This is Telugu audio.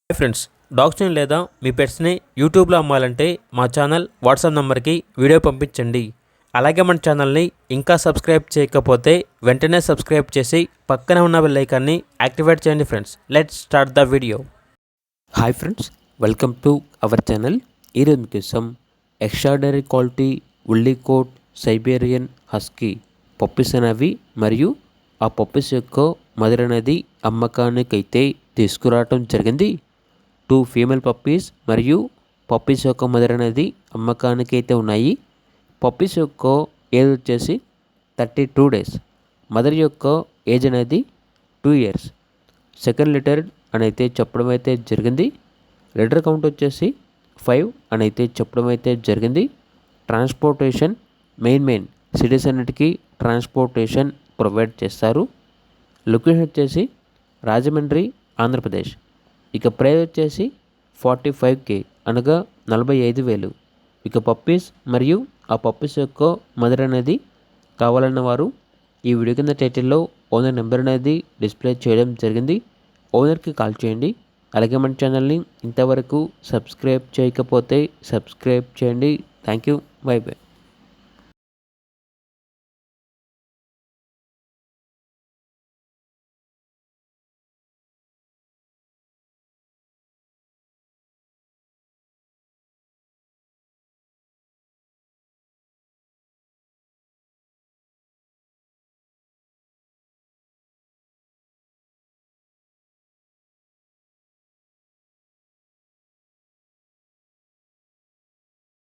హాయ్ ఫ్రెండ్స్, డాగ్స్ని లేదా మీ పెట్స్ని యూట్యూబ్లో అమ్మాలంటే మా ఛానల్ వాట్సాప్ నెంబర్కి వీడియో పంపించండి. అలాగే మన ఛానల్ని ఇంకా సబ్స్క్రైబ్ చేయకపోతే వెంటనే సబ్స్క్రైబ్ చేసి పక్కనే ఉన్న బెల్ ఐకాన్ని యాక్టివేట్ చేయండి. Friends, let's start the video. Hi friends, welcome to our channel. ఈరోజు మీకోసం extraordinary quality woolly coat Siberian husky puppies అనేవి మరియు ఆ పప్పీస్ యొక్క మదర్ అనేది అమ్మకానికైతే తీసుకురావటం జరిగింది. 2 ఫీమేల్ పప్పీస్ మరియు పప్పీస్ యొక్క మదర్ అనేది అమ్మకానికి అయితే ఉన్నాయి. పప్పీస్ యొక్క ఏజ్ వచ్చేసి 32 డేస్. మదర్ యొక్క ఏజ్ అనేది 2 ఇయర్స్. సెకండ్ లిటర్ అని అయితే చెప్పడం అయితే జరిగింది. లిటర్ కౌంట్ వచ్చేసి 5 అని అయితే చెప్పడం అయితే జరిగింది. ట్రాన్స్పోర్టేషన్ మెయిన్ సిటీస్ అన్నిటికీ ట్రాన్స్పోర్టేషన్ ప్రొవైడ్ చేస్తారు. లొకేషన్ వచ్చేసి రాజమండ్రి, ఆంధ్రప్రదేశ్. ఇక ప్రైస్ వచ్చేసి 45K అనగా 45,000. ఇక పప్పీస్ మరియు ఆ పప్పీస్ యొక్క మదర్ అనేది కావాలన్న వారు ఈ వీడియో కింద టైటిల్లో ఓనర్ నెంబర్ అనేది డిస్ప్లే చేయడం జరిగింది. ఓనర్కి కాల్ చేయండి. అలాగే మన ఛానల్ని ఇంతవరకు సబ్స్క్రైబ్ చేయకపోతే సబ్స్క్రైబ్ చేయండి. Thank you. By by.